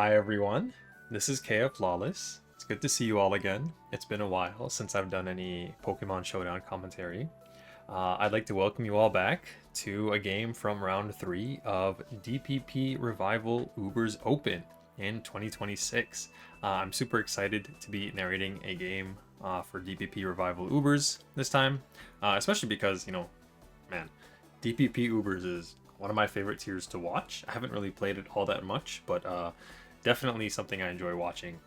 Hi everyone, this is KF Flawless. It's good to see you all again. It's been a while since I've done any Pokemon Showdown commentary. I'd like to welcome you all back to a game from round 3 of DPP Revival Ubers Open in 2026. I'm super excited to be narrating a game for DPP Revival Ubers this time, especially because, man, DPP Ubers is one of my favorite tiers to watch. I haven't really played it all that much, but definitely something I enjoy watching.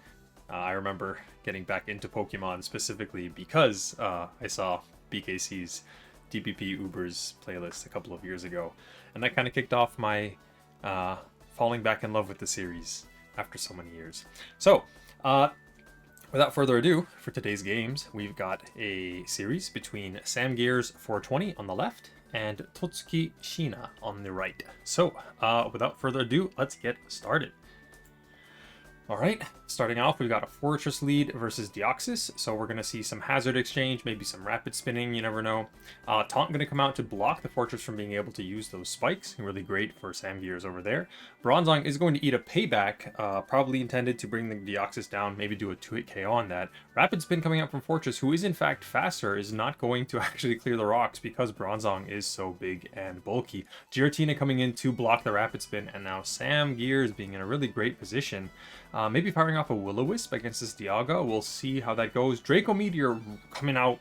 I remember getting back into Pokemon specifically because I saw BKC's DPP Ubers playlist a couple of years ago, and that kind of kicked off my falling back in love with the series after so many years. So, without further ado, for today's games, we've got a series between samgears420 on the left and Totsuki Shiina on the right. So, without further ado, let's get started. Alright, starting off, we've got a Fortress lead versus Deoxys, so we're going to see some Hazard Exchange, maybe some Rapid Spinning, you never know. Taunt going to come out to block the Fortress from being able to use those spikes, really great for Samgears over there. Bronzong is going to eat a Payback, probably intended to bring the Deoxys down, maybe do a 2-hit KO on that. Rapid Spin coming out from Fortress, who is in fact faster, is not going to actually clear the rocks because Bronzong is so big and bulky. Giratina coming in to block the Rapid Spin, and now Samgears being in a really great position. Maybe firing off a Will-O-Wisp against this Dialga. We'll see how that goes. Draco Meteor coming out,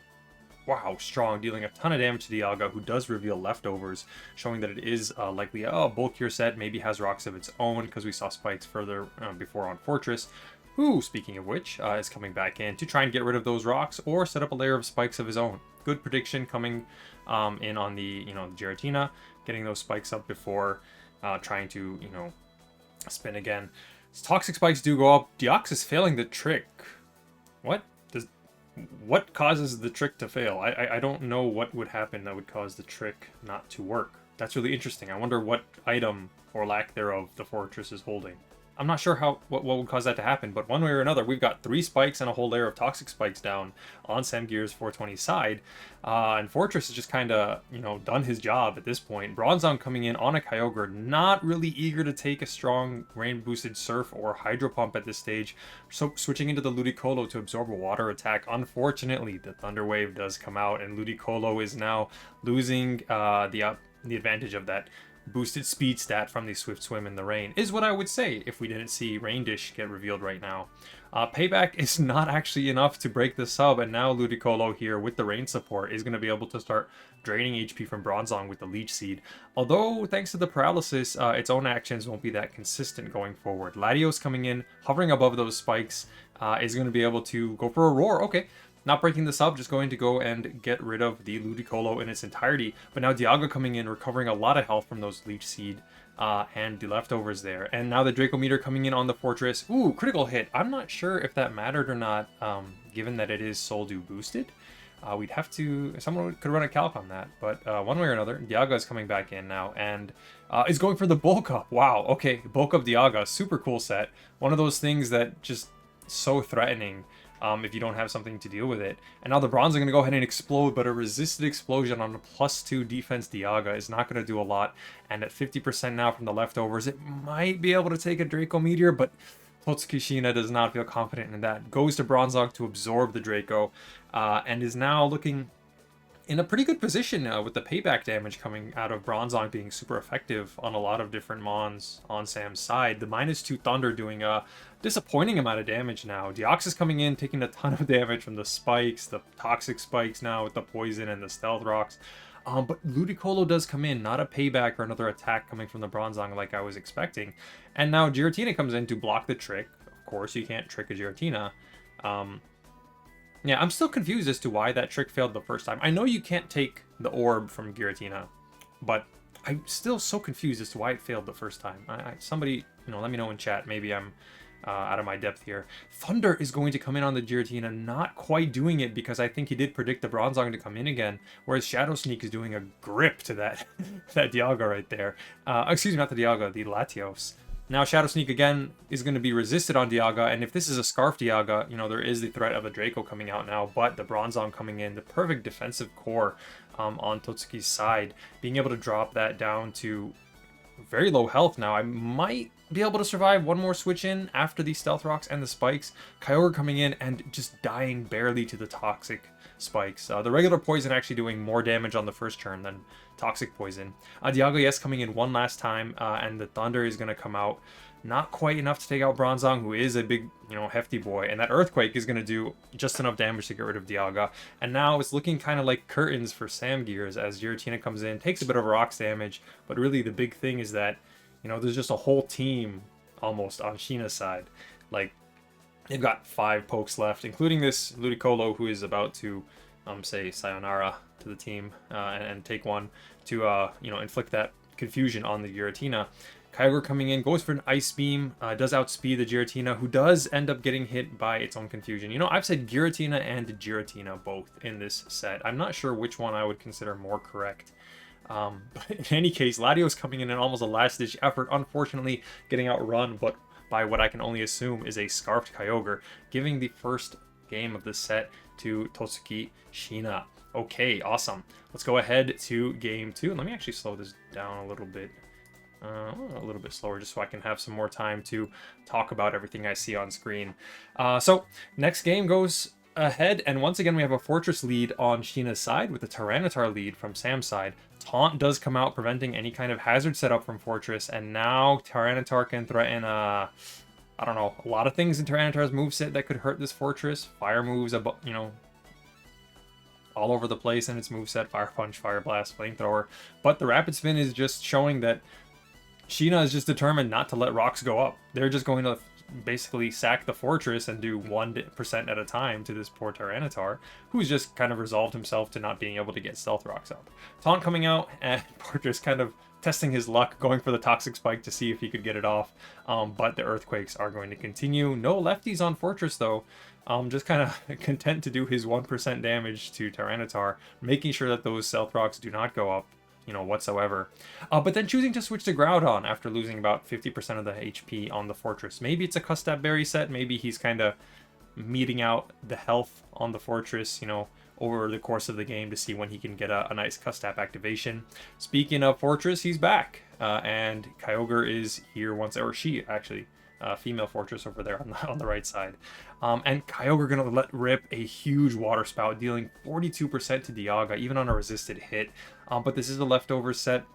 wow, strong, dealing a ton of damage to Dialga, who does reveal leftovers, showing that it is likely a bulkier set, maybe has rocks of its own, because we saw spikes further before on Fortress, who, speaking of which, is coming back in to try and get rid of those rocks, or set up a layer of spikes of his own. Good prediction coming in on the, Giratina, getting those spikes up before trying to, spin again. Toxic spikes do go up. Deoxys failing the trick. What causes the trick to fail? I don't know what would happen that would cause the trick not to work. That's really interesting. I wonder what item or lack thereof the Fortress is holding. I'm not sure what would cause that to happen, but one way or another, we've got 3 spikes and a whole layer of toxic spikes down on samgears420's side, and Fortress has just kind of, done his job at this point. Bronzong coming in on a Kyogre, not really eager to take a strong rain-boosted Surf or Hydro Pump at this stage, so switching into the Ludicolo to absorb a water attack. Unfortunately, the Thunder Wave does come out, and Ludicolo is now losing the advantage of that boosted speed stat from the Swift Swim in the rain, is what I would say if we didn't see Rain Dish get revealed right now. Payback is not actually enough to break the sub, and now Ludicolo here with the rain support is going to be able to start draining HP from Bronzong with the Leech Seed. Although, thanks to the paralysis, its own actions won't be that consistent going forward. Latios coming in, hovering above those spikes, is going to be able to go for a Roar. Okay. Not breaking the sub, just going to go and get rid of the Ludicolo in its entirety. But now Dialga coming in, recovering a lot of health from those Leech Seed and the leftovers there. And now the Draco Meteor coming in on the Fortress. Ooh, critical hit. I'm not sure if that mattered or not, given that it is Soldew boosted. We'd have to... Someone could run a calc on that. But one way or another, Dialga is coming back in now and is going for the Bulk Up. Wow, okay, Bulk Up Dialga. Super cool set. One of those things that just so threatening. If you don't have something to deal with it. And now the Bronze are going to go ahead and explode, but a resisted explosion on a +2 defense Dialga is not going to do a lot. And at 50% now from the leftovers, it might be able to take a Draco Meteor, but Totsuki Shiina does not feel confident in that. Goes to Bronzong to absorb the Draco, and is now looking in a pretty good position with the payback damage coming out of Bronzong being super effective on a lot of different Mons on Sam's side. The -2 Thunder doing a disappointing amount of damage now. Deoxys coming in, taking a ton of damage from the spikes, the toxic spikes now with the poison and the stealth rocks. But Ludicolo does come in, not a payback or another attack coming from the Bronzong like I was expecting. And now Giratina comes in to block the trick. Of course, you can't trick a Giratina. Yeah, I'm still confused as to why that trick failed the first time. I know you can't take the orb from Giratina, but I'm still so confused as to why it failed the first time. Somebody, let me know in chat. Maybe I'm out of my depth here. Thunder is going to come in on the Giratina, not quite doing it because I think he did predict the Bronzong to come in again, whereas Shadow Sneak is doing a grip to that Dialga right there. Excuse me, not the Dialga, the Latios. Now Shadow Sneak again is going to be resisted on Dialga, and if this is a Scarf Dialga, there is the threat of a Draco coming out now, but the Bronzong coming in, the perfect defensive core on Totsuki's side, being able to drop that down to very low health now. I might be able to survive one more switch in after the Stealth Rocks and the Spikes. Kyogre coming in and just dying barely to the Toxic Spikes. The regular Poison actually doing more damage on the first turn than Toxic Poison. Dialga, yes, coming in one last time, and the Thunder is going to come out. Not quite enough to take out Bronzong, who is a big, hefty boy. And that Earthquake is going to do just enough damage to get rid of Dialga. And now it's looking kind of like curtains for Samgears as Giratina comes in, takes a bit of Rocks damage. But really the big thing is that, there's just a whole team almost on Shiina's side. Like, they've got 5 pokes left, including this Ludicolo, who is about to say sayonara to the team and take one to, inflict that confusion on the Giratina. Kyogre coming in, goes for an Ice Beam, does outspeed the Giratina, who does end up getting hit by its own confusion. I've said Giratina and Giratina both in this set. I'm not sure which one I would consider more correct. But in any case, Latios coming in almost a last-ditch effort, unfortunately getting outrun, but by what I can only assume is a Scarfed Kyogre, giving the first game of this set to Totsuki Shiina. Okay, awesome. Let's go ahead to game 2. Let me actually slow this down a little bit slower just so I can have some more time to talk about everything I see on screen. So next game goes ahead, and once again we have a Fortress lead on Shiina's side with a Tyranitar lead from Sam's side. Taunt does come out, preventing any kind of hazard setup from Fortress, and now Tyranitar can threaten a lot of things in Tyranitar's moveset that could hurt this Fortress. Fire moves, all over the place in its moveset. Fire Punch, Fire Blast, Flamethrower. But the Rapid Spin is just showing that Shiina is just determined not to let rocks go up. They're just going to basically sack the Fortress and do 1% at a time to this poor Tyranitar, who's just kind of resolved himself to not being able to get Stealth Rocks up. Taunt coming out, and Fortress kind of testing his luck, going for the Toxic Spike to see if he could get it off. But the Earthquakes are going to continue. No lefties on Fortress, though. Just kind of content to do his 1% damage to Tyranitar, making sure that those Stealth Rocks do not go up, whatsoever. But then choosing to switch to Groudon after losing about 50% of the HP on the Fortress. Maybe it's a Custap Berry set. Maybe he's kind of meeting out the health on the Fortress, over the course of the game to see when he can get a nice Custap activation. Speaking of Fortress, he's back. And Kyogre is here once, or she actually. Female Fortress over there on the right side. And Kyogre going to let rip a huge Water Spout, dealing 42% to Dialga, even on a resisted hit. But this is a leftover set,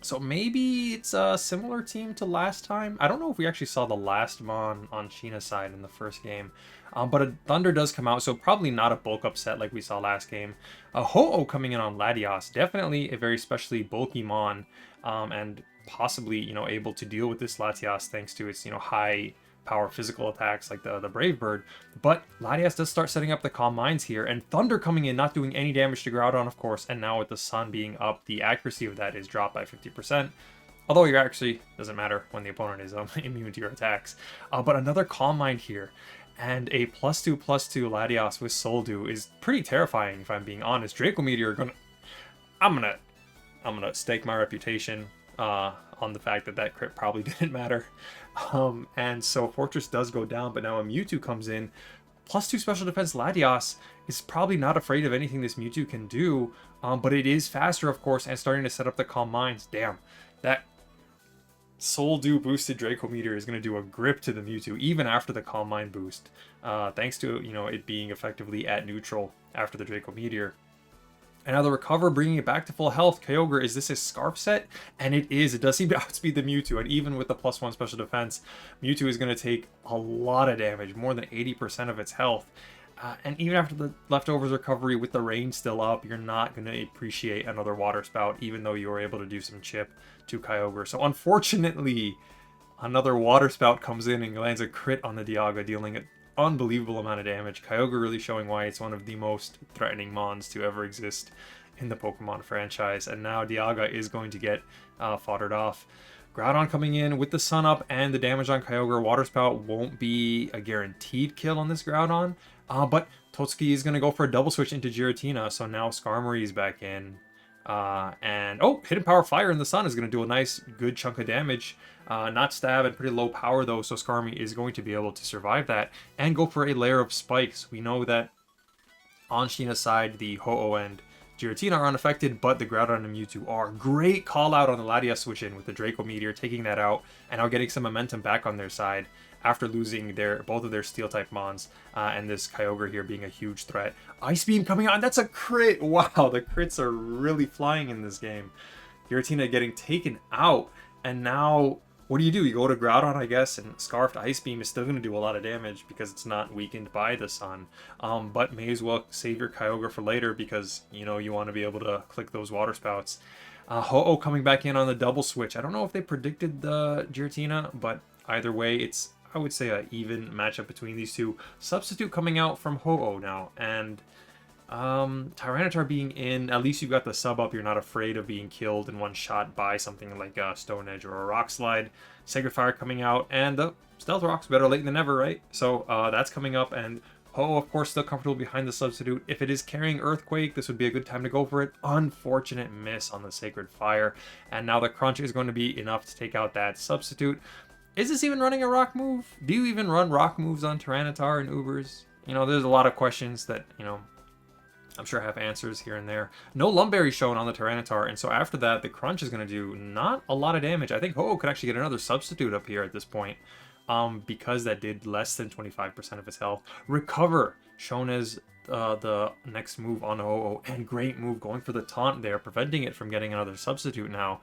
so maybe it's a similar team to last time. I don't know if we actually saw the last Mon on Shiina's side in the first game. But a Thunder does come out, so probably not a bulk up set like we saw last game. A Ho-Oh coming in on Latios, definitely a very specially bulky Mon, and possibly, able to deal with this Latias thanks to its, high power physical attacks like the Brave Bird. But Latias does start setting up the Calm Minds here, and Thunder coming in, not doing any damage to Groudon, of course, and now with the Sun being up, the accuracy of that is dropped by 50%. Although your accuracy doesn't matter when the opponent is immune to your attacks. But another Calm Mind here, and a +2/+2 Latias with Soul Dew is pretty terrifying, if I'm being honest. Draco Meteor I'm gonna stake my reputation on the fact that crit probably didn't matter. And so Fortress does go down, but now a Mewtwo comes in. +2 special defense Latias is probably not afraid of anything this Mewtwo can do, but it is faster, of course, and starting to set up the Calm Minds. Damn, that Soul Dew boosted Draco Meteor is going to do a grip to the Mewtwo, even after the Calm Mind boost, thanks to, it being effectively at neutral after the Draco Meteor. And now the Recover, bringing it back to full health. Kyogre, is this a Scarf set? And it is. It does seem to outspeed the Mewtwo. And even with the +1 special defense, Mewtwo is going to take a lot of damage, more than 80% of its health. And even after the Leftovers recovery, with the range still up, you're not going to appreciate another Water Spout, even though you were able to do some chip to Kyogre. So unfortunately, another Water Spout comes in and lands a crit on the Dialga, dealing an unbelievable amount of damage. Kyogre really showing why it's one of the most threatening Mons to ever exist in the Pokemon franchise. And now Dialga is going to get foddered off. Groudon coming in with the Sun up and the damage on Kyogre. Water Spout won't be a guaranteed kill on this Groudon. But Totsuki is going to go for a double switch into Giratina. So now Skarmory is back in. Hidden Power Fire in the Sun is going to do a nice, good chunk of damage. Not stab and pretty low power though, so Skarmory is going to be able to survive that and go for a layer of spikes. We know that on Shiina's side, the Ho-Oh and Giratina are unaffected, but the Groudon and Mewtwo are. Great call out on the Latias switch in with the Draco Meteor, taking that out, and now getting some momentum back on their side after losing both of their Steel-type Mons, and this Kyogre here being a huge threat. Ice Beam coming out, and that's a crit! Wow, the crits are really flying in this game. Giratina getting taken out, and now what do? You go to Groudon, I guess, and Scarfed Ice Beam is still going to do a lot of damage because it's not weakened by the sun. But may as well save your Kyogre for later because, you know, you want to be able to click those Water Spouts. Ho-Oh coming back in on the double switch. I don't know if they predicted the Giratina, but either way, it's, I would say, an even matchup between these two. Substitute coming out from Ho-Oh now, and Tyranitar being in, at least you've got the sub up, you're not afraid of being killed in one shot by something like a Stone Edge or a Rock Slide. Sacred Fire coming out, and the Stealth Rock's better late than never, right? So that's coming up, and Ho-Oh, of course, still comfortable behind the Substitute. If it is carrying Earthquake, this would be a good time to go for it. Unfortunate miss on the Sacred Fire, and now the Crunch is going to be enough to take out that Substitute. Is this even running a Rock move? Do you even run Rock moves on Tyranitar and Ubers? You know, there's a lot of questions that, you know, I'm sure have answers here and there. No Lumberry shown on the Tyranitar, and so after that, the Crunch is going to do not a lot of damage. I think Ho-Oh could actually get another Substitute up here at this point, because that did less than 25% of his health. Recover, shown as the next move on Ho-Oh, and great move going for the taunt there, preventing it from getting another Substitute now.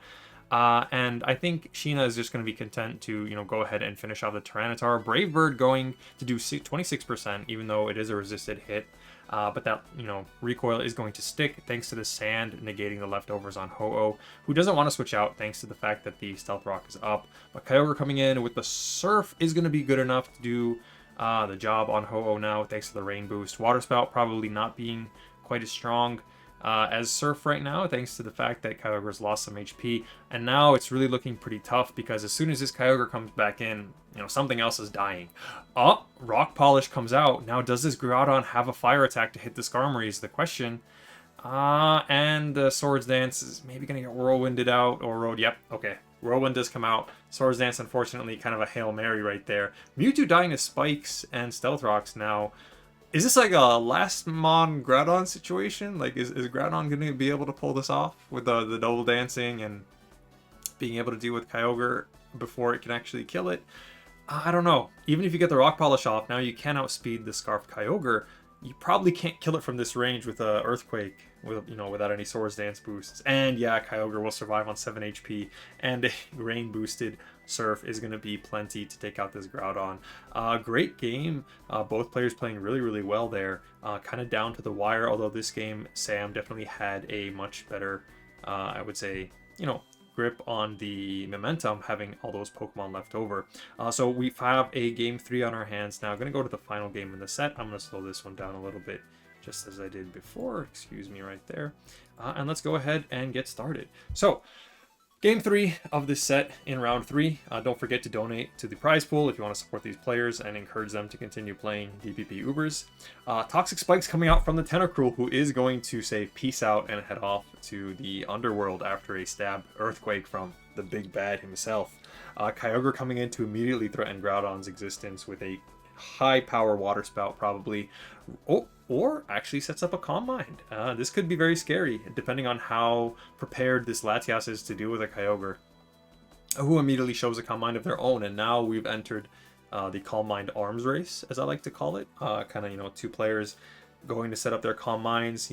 And I think Shiina is just going to be content to, you know, go ahead and finish off the Tyranitar. Brave Bird going to do 26%, even though it is a resisted hit. But that, you know, recoil is going to stick thanks to the sand negating the leftovers on Ho-Oh, who doesn't want to switch out thanks to the fact that the Stealth Rock is up. But Kyogre coming in with the Surf is going to be good enough to do the job on Ho-Oh now thanks to the Rain Boost. Water Spout probably not being quite as strong as Surf right now, thanks to the fact that Kyogre's lost some HP. And now it's really looking pretty tough because as soon as this Kyogre comes back in, you know, something else is dying. Oh, Rock Polish comes out. Now, does this Groudon have a fire attack to hit the Skarmory is the question. And the Swords Dance is maybe going to get Whirlwinded out, or Road. Yep, okay. Whirlwind does come out. Swords Dance, unfortunately, kind of a Hail Mary right there. Mewtwo dying to Spikes and Stealth Rocks now. Is this like a last Mon Groudon situation? Like, is Groudon going to be able to pull this off with the double dancing and being able to deal with Kyogre before it can actually kill it? I don't know. Even if you get the Rock Polish off, now you can outspeed the Scarf Kyogre. You probably can't kill it from this range with a Earthquake, without any Swords Dance boosts. And yeah, Kyogre will survive on 7 HP, and a Rain boosted Surf is going to be plenty to take out this Groudon. Great game. Both players playing really, really well there. Kind of down to the wire, although this game, Sam definitely had a much better, I would say, grip on the momentum, having all those Pokemon left over. So we have a game 3 on our hands now. I'm going to go to the final game in the set. I'm going to slow this one down a little bit, just as I did before. Excuse me right there. And let's go ahead and get started. So, game 3 of this set in round 3. Don't forget to donate to the prize pool if you want to support these players and encourage them to continue playing DPP Ubers. Toxic Spike's coming out from the Tentacruel, who is going to say peace out and head off to the underworld after a stab Earthquake from the big bad himself. Kyogre coming in to immediately threaten Groudon's existence with a high power Water Spout probably. Or actually sets up a Calm Mind. This could be very scary, depending on how prepared this Latias is to deal with a Kyogre, who immediately shows a Calm Mind of their own. And now we've entered the Calm Mind arms race, as I like to call it. Kind of, two players going to set up their Calm Minds,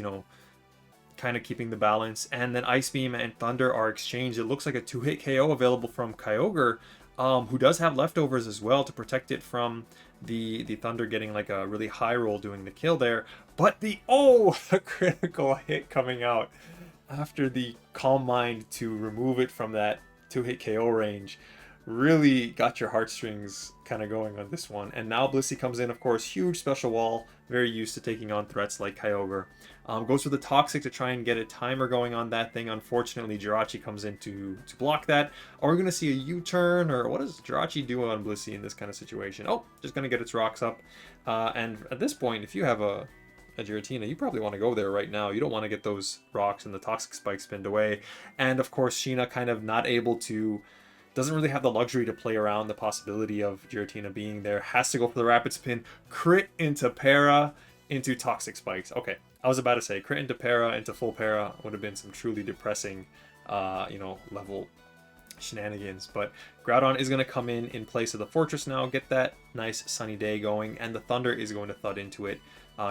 kind of keeping the balance. And then Ice Beam and Thunder are exchanged. It looks like a 2-hit KO available from Kyogre, who does have leftovers as well to protect it from the Thunder getting like a really high roll doing the kill there. But the critical hit coming out after the Calm Mind to remove it from that 2-hit KO range really got your heartstrings kind of going on this one. And now Blissey comes in, of course, huge special wall, very used to taking on threats like Kyogre. Goes for the Toxic to try and get a timer going on that thing. Unfortunately, Jirachi comes in to block that. Are we going to see a U-turn, or what does Jirachi do on Blissey in this kind of situation? Oh, just going to get its rocks up. And at this point, if you have a Giratina, you probably want to go there right now. You don't want to get those rocks and the Toxic Spike spinned away. And of course, Shiina kind of not able to, doesn't really have the luxury to play around the possibility of Giratina being there. Has to go for the Rapid Spin. Crit into Para, into Toxic Spikes. Okay. I was about to say, crit into para, into full para would have been some truly depressing, level shenanigans. But Groudon is going to come in place of the Fortress now, get that nice sunny day going, and the Thunder is going to thud into it,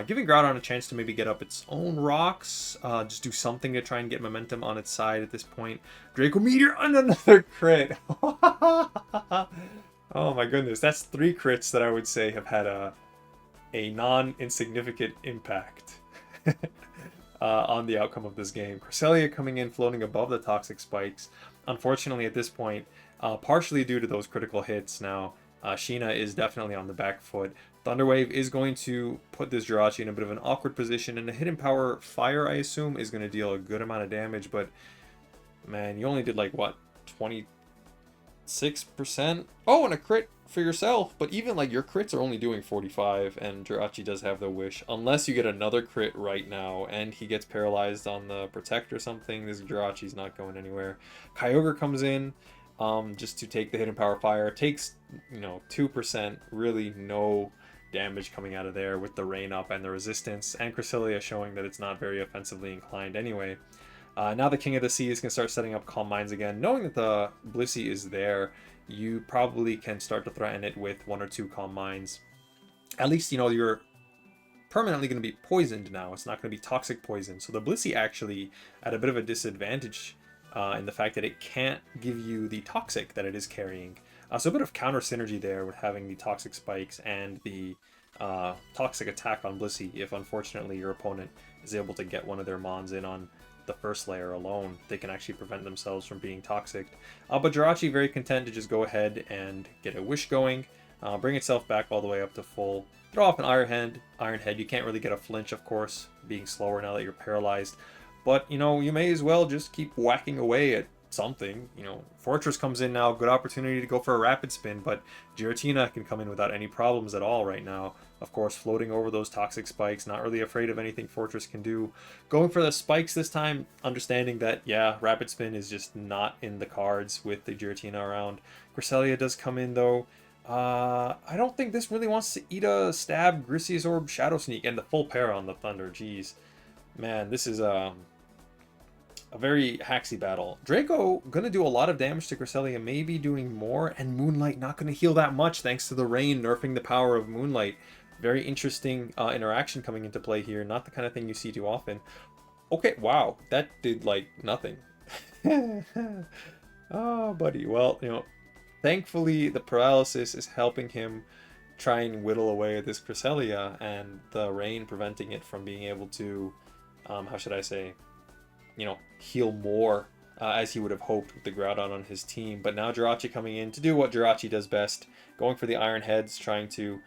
giving Groudon a chance to maybe get up its own rocks, just do something to try and get momentum on its side at this point. Draco Meteor on another crit! Oh my goodness, that's 3 crits that I would say have had a non-insignificant impact on the outcome of this game. Cresselia coming in, floating above the Toxic Spikes. Unfortunately, at this point, partially due to those critical hits now, Shiina is definitely on the back foot. Thunderwave is going to put this Jirachi in a bit of an awkward position, and the Hidden Power Fire, I assume, is going to deal a good amount of damage, but man, you only did like, what, 26%? Oh, and a crit for yourself, but even like your crits are only doing 45, and Jirachi does have the wish. Unless you get another crit right now and he gets paralyzed on the Protect or something, this Jirachi's not going anywhere. Kyogre comes in just to take the Hidden Power Fire. Takes, 2%, really no damage coming out of there with the rain up and the resistance, and Cresselia showing that it's not very offensively inclined anyway. Now the King of the Seas can start setting up Calm Minds again. Knowing that the Blissey is there, you probably can start to threaten it with 1 or 2 Calm Minds. At least, you're permanently going to be poisoned now. It's not going to be toxic poison. So the Blissey actually at a bit of a disadvantage in the fact that it can't give you the toxic that it is carrying. So a bit of counter synergy there with having the Toxic Spikes and the Toxic Attack on Blissey if unfortunately your opponent is able to get one of their Mons in on the first layer alone. They can actually prevent themselves from being toxic. But Jirachi very content to just go ahead and get a Wish going, bring itself back all the way up to full, throw off an Iron Head. You can't really get a flinch, of course, being slower now that you're paralyzed. But, you may as well just keep whacking away at something. Fortress comes in now, good opportunity to go for a Rapid Spin, but Giratina can come in without any problems at all right now. Of course, floating over those Toxic Spikes, not really afraid of anything Fortress can do. Going for the Spikes this time, understanding that, yeah, Rapid Spin is just not in the cards with the Giratina around. Cresselia does come in, though. I don't think this really wants to eat a Stab, Grisius Orb, Shadow Sneak, and the full para on the Thunder. Jeez. Man, this is a very haxy battle. Draco gonna do a lot of damage to Cresselia, maybe doing more, and Moonlight not gonna heal that much thanks to the rain nerfing the power of Moonlight. Very interesting interaction coming into play here. Not the kind of thing you see too often. Okay, wow, that did like nothing. Oh, buddy. Well, thankfully the paralysis is helping him try and whittle away at this Cresselia, and the rain preventing it from being able to, how should I say, heal more as he would have hoped with the Groudon on his team. But now Jirachi coming in to do what Jirachi does best, going for the Iron Heads, trying to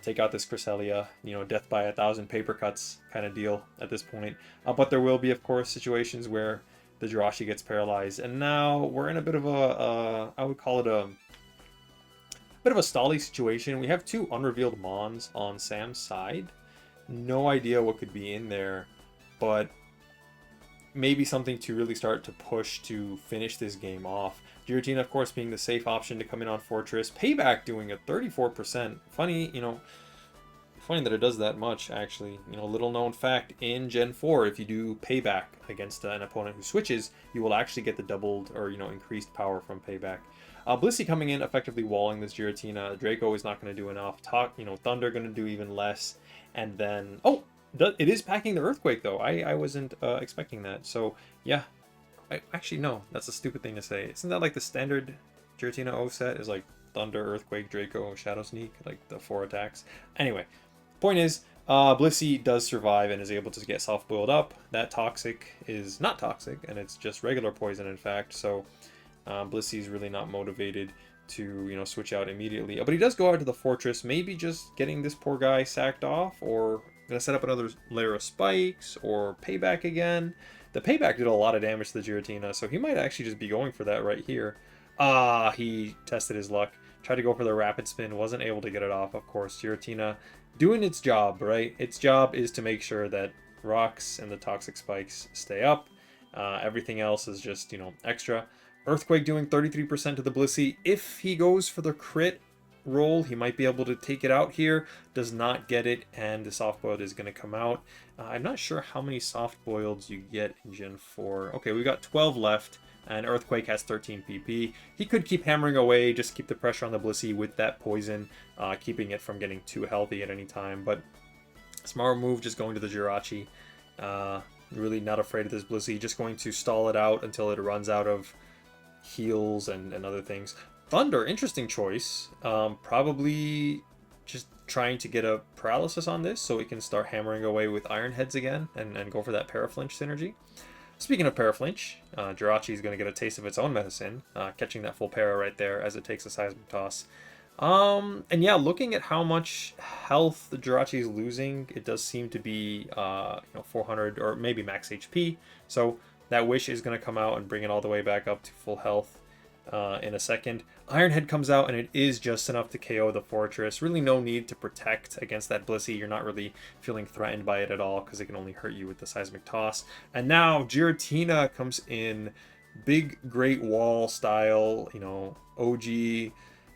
take out this Cresselia, death by 1,000 paper cuts kind of deal at this point. But there will be, of course, situations where the Jirachi gets paralyzed, and now we're in a bit of a I would call it a bit of a stally situation. We have 2 unrevealed Mons on Sam's side. No idea what could be in there, but maybe something to really start to push to finish this game off. Giratina, of course, being the safe option to come in on Fortress. Payback doing a 34%. Funny, funny that it does that much, actually. Little known fact, in Gen 4, if you do Payback against an opponent who switches, you will actually get the doubled or, increased power from Payback. Blissey coming in, effectively walling this Giratina. Draco is not going to do enough. Thunder going to do even less. And then, oh! It is packing the Earthquake, though. I wasn't expecting that. So, yeah. Actually, no. That's a stupid thing to say. Isn't that like the standard Giratina O set? Is like Thunder, Earthquake, Draco, Shadow Sneak? Like the 4 attacks. Anyway, point is, Blissey does survive and is able to get self-boiled up. That Toxic is not toxic, and it's just regular poison, in fact. So, Blissey's really not motivated to, switch out immediately. But he does go out to the Fortress, maybe just getting this poor guy sacked off, or gonna set up another layer of spikes, or Payback again. The Payback did a lot of damage to the Giratina, so he might actually just be going for that right here. He tested his luck. Tried to go for the Rapid Spin, wasn't able to get it off, of course. Giratina doing its job, right? Its job is to make sure that rocks and the Toxic Spikes stay up. Everything else is just, extra. Earthquake doing 33% to the Blissey. If he goes for the crit roll. He might be able to take it out here. Does not get it, and the soft-boiled is going to come out. I'm not sure how many soft-boileds you get in Gen 4. Okay, we've got 12 left, and Earthquake has 13 PP. He could keep hammering away, just keep the pressure on the Blissey with that poison, keeping it from getting too healthy at any time. But smart move, just going to the Jirachi. Really not afraid of this Blissey, just going to stall it out until it runs out of heals and other things. Thunder, interesting choice. Probably just trying to get a paralysis on this so we can start hammering away with Iron Heads again and go for that Paraflinch synergy. Speaking of Paraflinch, Jirachi is going to get a taste of its own medicine, catching that full para right there as it takes a Seismic Toss. And yeah, looking at how much health the Jirachi is losing, it does seem to be 400 or maybe max HP. So that Wish is going to come out and bring it all the way back up to full health in a second. Iron Head comes out and it is just enough to KO the Fortress. Really no need to protect against that Blissey. You're not really feeling threatened by it at all because it can only hurt you with the Seismic Toss. And now Giratina comes in, big Great Wall style, OG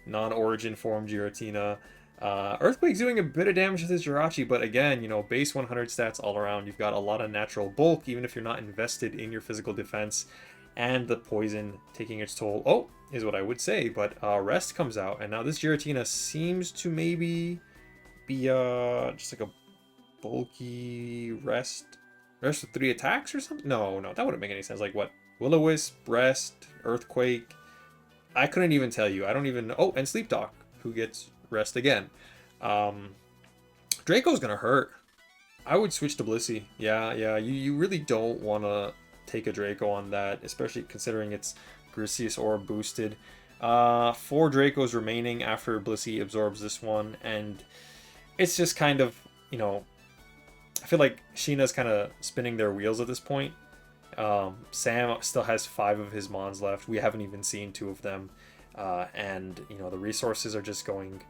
non-origin form Giratina. Earthquake's doing a bit of damage to this Jirachi, but again, base 100 stats all around. You've got a lot of natural bulk, even if you're not invested in your physical defense. And the poison taking its toll, is what I would say, but Rest comes out, and now this Giratina seems to maybe be just like a bulky Rest with 3 attacks or something? No, that wouldn't make any sense. Like what? Will-O-Wisp, Rest, Earthquake. I couldn't even tell you. I don't even know. And Sleep Talk, who gets Rest again. Draco's gonna hurt. I would switch to Blissey. Yeah. You really don't want to take a Draco on that, especially considering it's Grisius Orb boosted. 4 Dracos remaining after Blissey absorbs this one, and it's just kind of, I feel like Shiina's kind of spinning their wheels at this point. Sam still has 5 of his Mons left. We haven't even seen 2 of them. And, the resources are just going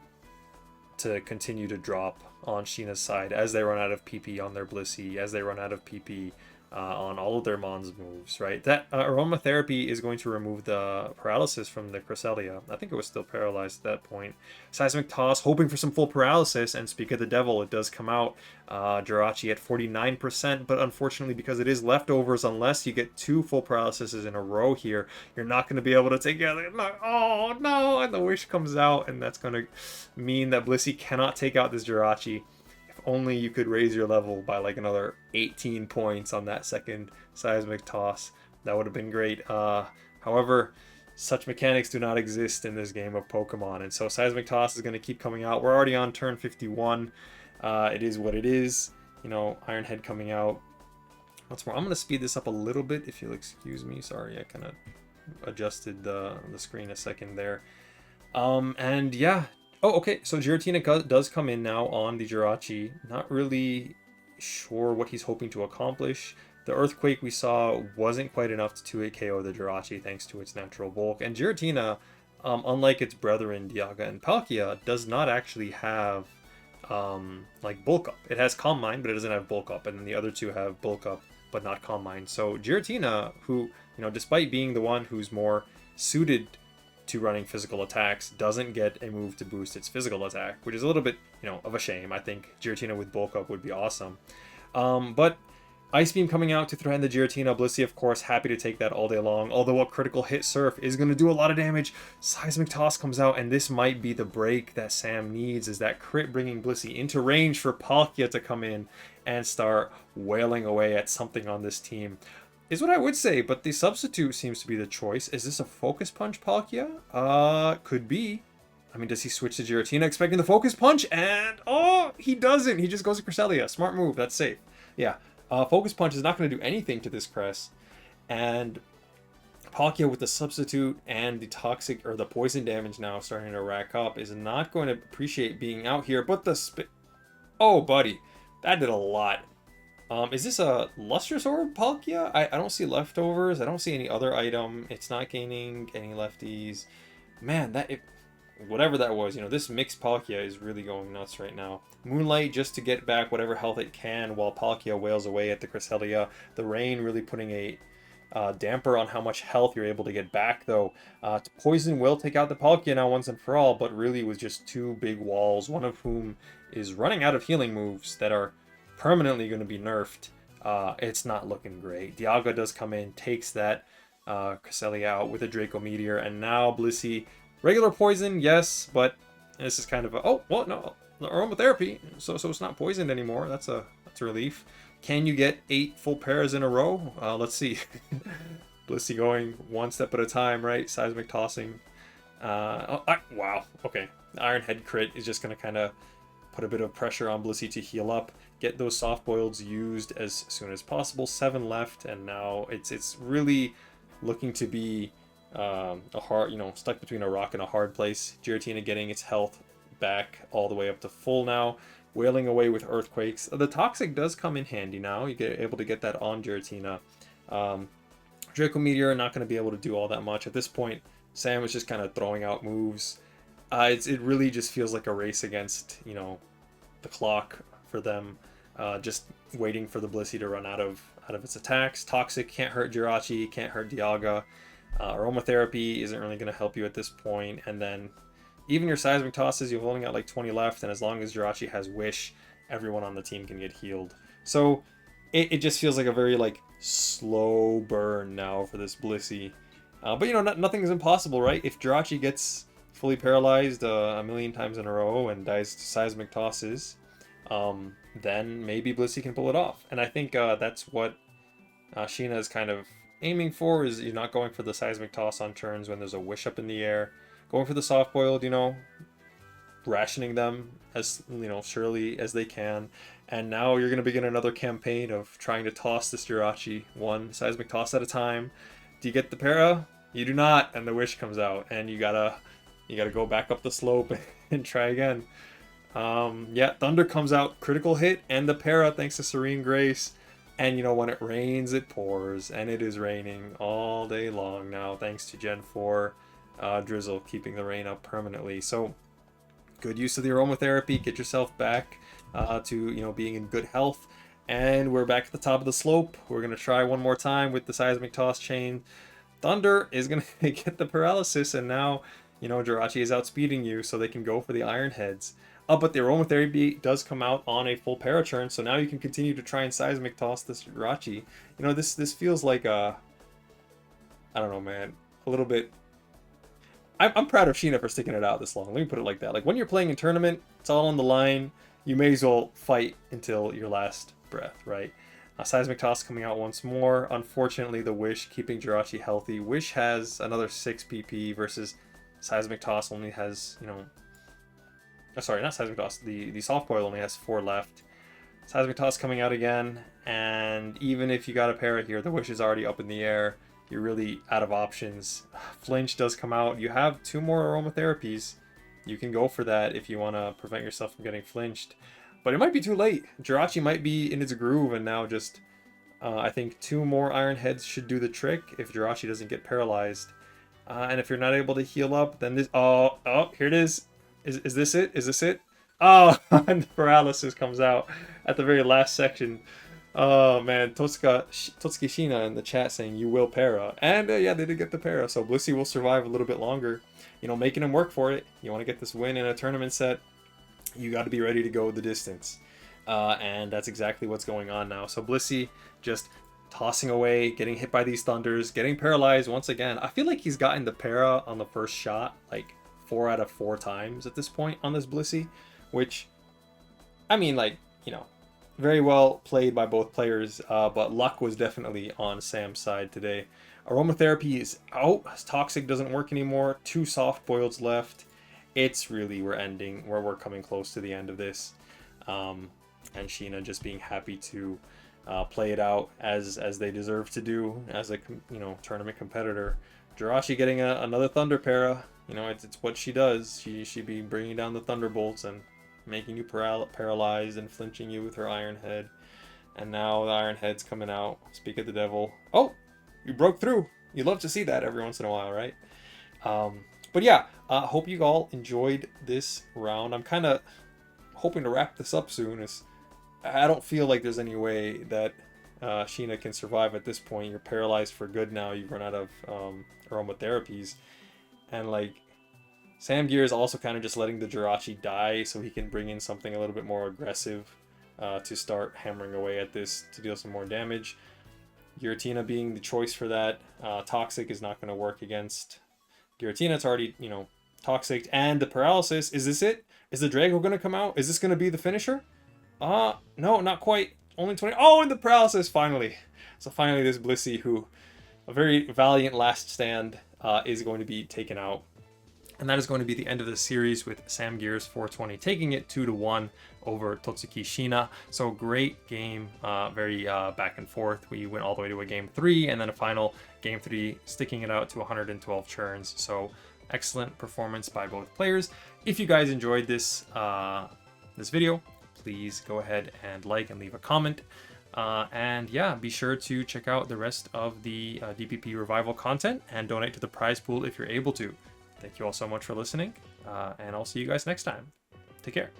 to continue to drop on Sheena's side as they run out of PP on their Blissey, as they run out of PP on all of their Mons moves, right? That aromatherapy is going to remove the paralysis from the Cresselia. I think it was still paralyzed at that point. Seismic Toss, hoping for some full paralysis, and speak of the devil, it does come out. Jirachi at 49%, but unfortunately, because it is leftovers, unless you get 2 full paralyses in a row here, you're not going to be able to take it. Oh no! And the Wish comes out, and that's going to mean that Blissey cannot take out this Jirachi. Only you could raise your level by like another 18 points on that second Seismic Toss. That would have been great. However, such mechanics do not exist in this game of Pokemon, and so Seismic Toss is going to keep coming out. We're already on turn 51. It is what it is. Iron Head coming out. What's more, I'm going to speed this up a little bit, if you'll excuse me. Sorry, I kind of adjusted the screen a second there. And yeah. Oh, okay, so Giratina does come in now on the Jirachi. Not really sure what he's hoping to accomplish. The Earthquake we saw wasn't quite enough to 2-hit KO the Jirachi thanks to its natural bulk. And Giratina, unlike its brethren Dialga and Palkia, does not actually have like bulk up. It has Calm Mind, but it doesn't have bulk up. And then the other 2 have bulk up, but not Calm Mind. So Giratina, who, despite being the one who's more suited to running physical attacks, doesn't get a move to boost its physical attack, which is a little bit, of a shame. I think Giratina with bulk up would be awesome. But Ice Beam coming out to threaten the Giratina. Blissey, of course, happy to take that all day long, although a critical hit Surf is going to do a lot of damage. Seismic Toss comes out, and this might be the break that Sam needs, is that crit bringing Blissey into range for Palkia to come in and start wailing away at something on this team. Is what I would say, but the substitute seems to be the choice. Is this a Focus Punch Palkia? Could be. I mean, does he switch to Giratina expecting the Focus Punch? And, he doesn't. He just goes to Cresselia. Smart move. That's safe. Yeah. Focus Punch is not going to do anything to this Cress. And Palkia with the substitute and the toxic or the poison damage now starting to rack up is not going to appreciate being out here. But the oh, buddy. That did a lot. Is this a Lustrous Orb Palkia? I don't see leftovers. I don't see any other item. It's not gaining any lefties. Man, whatever that was, this mixed Palkia is really going nuts right now. Moonlight just to get back whatever health it can while Palkia wails away at the Cresselia. The Rain really putting a damper on how much health you're able to get back, though. Poison will take out the Palkia now once and for all, but really with just two big walls, one of whom is running out of healing moves that are permanently going to be nerfed. It's not looking great. Dialga does come in, takes that Cresselia out with a Draco Meteor, and now Blissey, regular poison, yes, but this is kind of a, oh, well, no, aromatherapy, so it's not poisoned anymore. That's a relief. Can you get 8 full pairs in a row? Let's see. Blissey going one step at a time, right? Seismic tossing. Wow, okay. The Iron Head crit is just going to kind of put a bit of pressure on Blissey to heal up. Get those soft boils used as soon as possible. 7 left, and now it's really looking to be a hard, stuck between a rock and a hard place. Giratina getting its health back all the way up to full now, wailing away with earthquakes. The toxic does come in handy now. You get able to get that on Giratina. Draco Meteor not going to be able to do all that much at this point. Sam was just kind of throwing out moves. It really just feels like a race against the clock for them. Just waiting for the Blissey to run out of its attacks. Toxic can't hurt Jirachi, can't hurt Dialga. Aromatherapy isn't really going to help you at this point, and then even your Seismic Tosses, you've only got like 20 left, and as long as Jirachi has Wish, everyone on the team can get healed. So it just feels like a very slow burn now for this Blissey. But nothing is impossible, right? If Jirachi gets fully paralyzed a million times in a row and dies to Seismic Tosses, then maybe Blissey can pull it off. And I think that's what Shiina is kind of aiming for, is you're not going for the Seismic Toss on turns when there's a Wish up in the air. Going for the soft-boiled, rationing them as, surely as they can. And now you're going to begin another campaign of trying to toss this Jirachi one Seismic Toss at a time. Do you get the para? You do not, and the Wish comes out, and you gotta go back up the slope and try again. Yeah, Thunder comes out, critical hit, and the para thanks to Serene Grace. And when it rains, it pours, and it is raining all day long now, thanks to Gen 4 Drizzle keeping the rain up permanently. So good use of the aromatherapy, get yourself back to being in good health. And we're back at the top of the slope. We're going to try one more time with the Seismic Toss chain. Thunder is going to get the paralysis, and now Jirachi is outspeeding you, so they can go for the Iron Heads. But the aromatherapy does come out on a full paraturn, so now you can continue to try and Seismic Toss this Jirachi. This feels like I don't know, man, a little bit. I'm proud of Shiina for sticking it out this long. Let me put it like that. Like, when you're playing in tournament, it's all on the line. You may as well fight until your last breath, right? Seismic Toss coming out once more. Unfortunately, the Wish keeping Jirachi healthy. Wish has another 6 PP versus Seismic Toss only has, sorry, not Seismic Toss. The Soft Boil only has 4 left. Seismic Toss coming out again. And even if you got a para here, the Wish is already up in the air. You're really out of options. Flinch does come out. You have 2 more aromatherapies. You can go for that if you want to prevent yourself from getting flinched. But it might be too late. Jirachi might be in its groove, and now just, I think 2 more Iron Heads should do the trick if Jirachi doesn't get paralyzed. And if you're not able to heal up, then this, oh, here it is. Is this it? Is this it? Oh, and the paralysis comes out at the very last section. Oh man, Totsuki Shiina in the chat saying you will para, and yeah, they did get the para, so Blissey will survive a little bit longer. Making him work for it. You want to get this win in a tournament set, you got to be ready to go the distance, and that's exactly what's going on now. So Blissey just tossing away, getting hit by these thunders, getting paralyzed once again. I feel like he's gotten the para on the first shot like 4 out of 4 times at this point on this Blissey, which, I mean, very well played by both players, but luck was definitely on Sam's side today. Aromatherapy is out. Toxic doesn't work anymore. 2 soft boils left. It's really, we're coming close to the end of this. And Shiina just being happy to play it out as they deserve to do as a tournament competitor. Jirachi getting another Thunder para. It's what she does. She be bringing down the Thunderbolts and making you paralyzed and flinching you with her Iron Head. And now the Iron Head's coming out. Speak of the devil. Oh, you broke through. You love to see that every once in a while, right? But yeah, hope you all enjoyed this round. I'm kind of hoping to wrap this up soon. I don't feel like there's any way that Shiina can survive at this point. You're paralyzed for good now. You've run out of aromatherapies. And like, Samgear is also kind of just letting the Jirachi die so he can bring in something a little bit more aggressive to start hammering away at this to deal some more damage. Giratina being the choice for that. Toxic is not going to work against Giratina. It's already, you know, toxic. And the paralysis, is this it? Is the Drago going to come out? Is this going to be the finisher? No, not quite. Only 20. Oh, and the paralysis, finally. So finally this Blissey, who, a very valiant last stand, is going to be taken out. And that is going to be the end of the series with samgears420 taking it 2-1 over Totsuki Shiina. So great game, very back and forth. We went all the way to a game 3 and then a final game 3, sticking it out to 112 churns. So excellent performance by both players. If you guys enjoyed this this video, please go ahead and like and leave a comment. And yeah, be sure to check out the rest of the DPP Revival content and donate to the prize pool if you're able to. Thank you all so much for listening, and I'll see you guys next time. Take care.